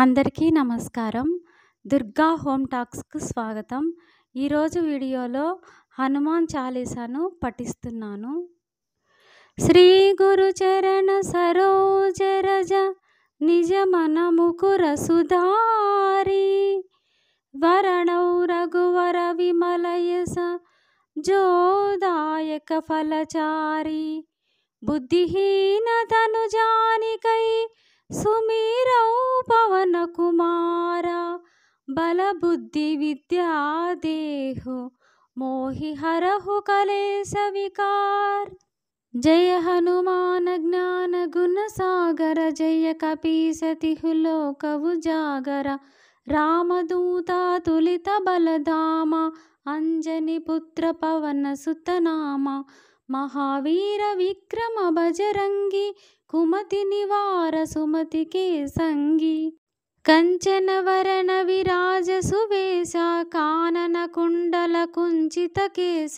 అందరికీ నమస్కారం. దుర్గా హోమ్ టాక్స్‌కు స్వాగతం. ఈరోజు వీడియోలో హనుమాన్ చాలీసాను పఠిస్తున్నాను. శ్రీ గురు చరణ సరోజ రజ నిజ మన ముకుర సుధారి వరణౌ రఘువర విమల యస జోదాయక ఫలచారి బుద్ధిహీన తను జానికై సుమీరౌ పవన కుమార బల బుద్ధి విద్या देहु मोहि हरहु कलेश विकार। जय हनुमान ज्ञान गुण सागर जय कपीसतिहु लोक उजागर रामदूता तुलित बलधाम अंजनी पुत्र पवन सुत नाम महावीर विक्रम बजरंगी कुमति निवार सुमति के संगी कंचन वरण विराज सुवेश कानन कुंडल कुंचित केश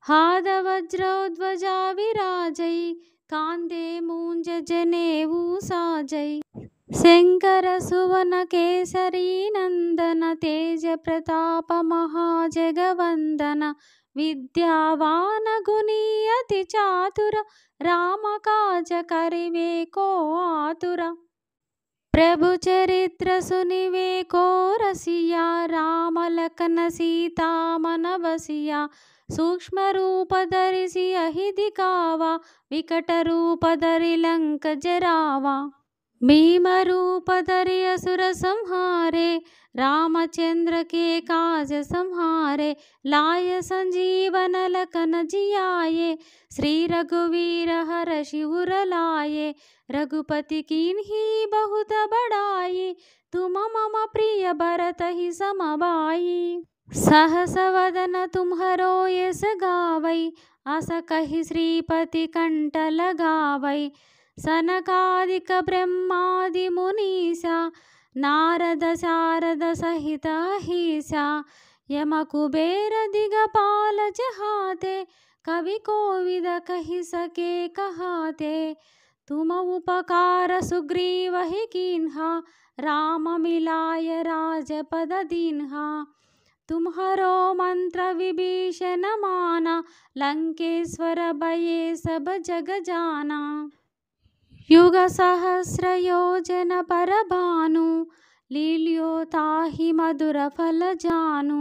हाद वज्रध्वजा विराजै कांदे मूंज जनेऊ साजै शंकर सुवन केसरी नंदन तेज प्रताप महाजगवंदन विद्यावान गुणी अति चातुर राम काज करिवे को आतुर प्रभु चरित्र सुनिवे को रसिया राम लखन सीता मन बसिया सूक्ष्म रूप धरिसि अहि दिखावा विकट रूप धरि लंक जरावा भीम रूप धरि असुर संहारे रामचंद्र के काज संहारे लाय संजीवन लखन जियाये श्री रघुवीर हर्षि उर लाये रघुपति कीन्ही बहुत बड़ाई तुम मम प्रिय भरत ही समभाई सहस वदन तुम्हरो यस गावै अस कहि श्रीपति कंठ लगावै सनकादिक ब्रह्मादि मुनीसा नारद शारद सहित अहिसा यम कुबेर दिगपाल जहाते कवि कोविद कहि सके कहाते तुम उपकार सुग्रीव ही कीन्हा राम मिलाय राजपद दीन्हा तुम्हरो मंत्र विभीषण माना लंकेश्वर भये सब जग जाना युग सहस्र योजन पर भानु लील्यो ताहि मधुर फल जानु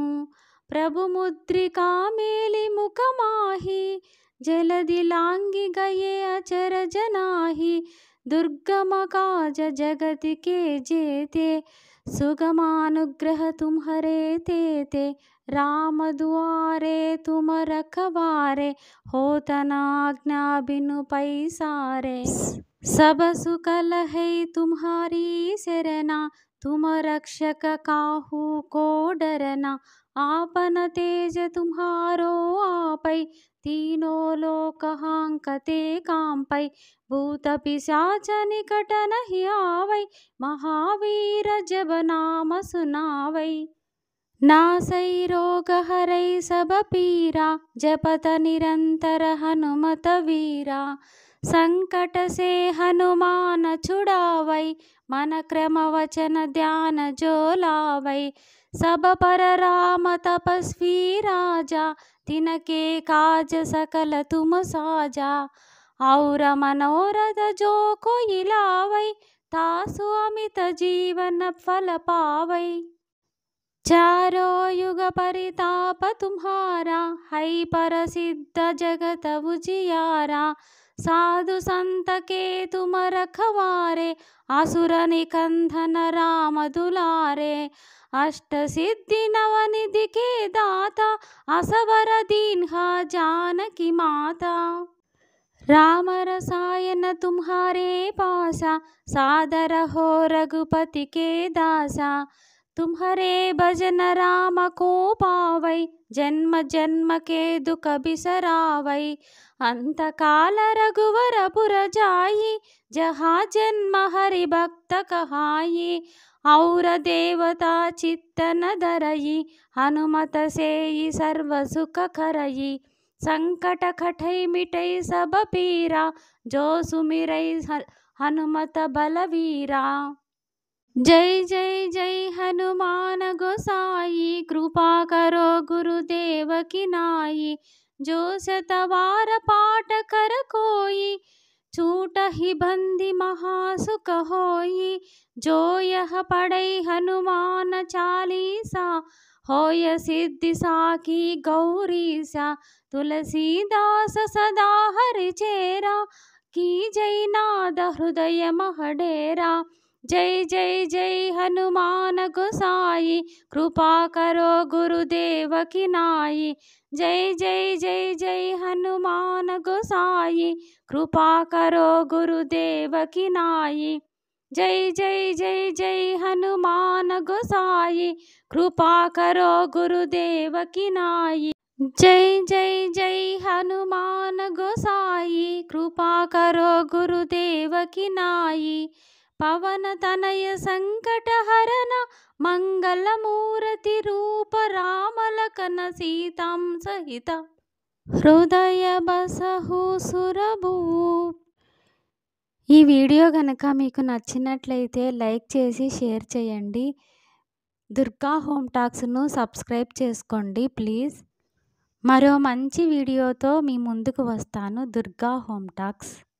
प्रभु मुद्रिका मेलि मुख माहि जलधि लांघि गए अचर जनाहि दुर्गम काज जगत के जेते सुगमानुग्रह तुम्हरे तेते राम दुआरे तुम रखवारे होत न आज्ञा बिनु पैसारे सब सुख लहै तुम्हारी शरणा तुम रक्षक काहू को डरना आपन तेज तुम्हारो आपै तीनों लोक हांकते कांपै भूत पिशाच निकट नहीं आवै महावीर जब नाम सुनावै नासै रोग हरै सब पीरा जपत निरंतर हनुमत वीरा संकट से हनुमान छुड़ावै मन क्रम वचन ध्यान जो लावै सब पर राम तपस्वी राजा तिनके काज सकल तुम साजा और मनोरथ जो कोई लावै तासु अमित जीवन फल पावै चारों युग परिताप तुम्हारा है परसिद्ध जगत उजियारा साधु संत के तुम रखवारे असुर निकंदन राम दुलारे अष्ट सिद्धि नवनिधि के दाता असवर दीन्हा जानकी माता राम रसायन तुम्हारे पासा सादर हो रघुपति के दासा तुम्हारे भजन राम को पावै जन्म जन्म के दुख बिसरावै अंत काल रघुवर पुर जाई जहाँ जन्म हरि भक्त कहाई और देवता चित्त न धरई हनुमत से सर्व सुख करई संकट कटै मिटै सब पीरा जो सुमिरै हनुमत बलवीरा। जय जय जय हनुमान गोसाई, कृपा करो गुरुदेव की नाई। जो शतवार पाठ कर कोई, छूट ही बंदी महासुख होई। जो यह पढ़ै हनुमान चालीसा, होय सिद्धि साखी गौरीसा। तुलसीदास सदा हरि चेरा, की जय नाद हृदय मह डेरा। जय जय जय हनुमान गोसाई, कृपा करो गुरुदेव की नाई। जय जय जय जय हनुमान गोसाई, कृपा करो गुरुदेव की नाई। जय जय जय जय हनुमान गोसाई, कृपा करो गुरुदेव की नाई। जय जय जय हनुमान गोसाई, कृपा करो गुरुदेव की नाई। पवन तनय संकट हरन, मंगल मूर्ति रूप राम लखन सीतां सहित। हृदय बसहु सुरभूप। ఈ వీడియో కనుక మీకు నచ్చినట్లయితే లైక్ చేసి షేర్ చేయండి. దుర్గా హోమ్ టాక్స్ను సబ్స్క్రైబ్ చేసుకోండి ప్లీజ్. మరో మంచి వీడియోతో మీ ముందుకు వస్తాను. Durga home talks.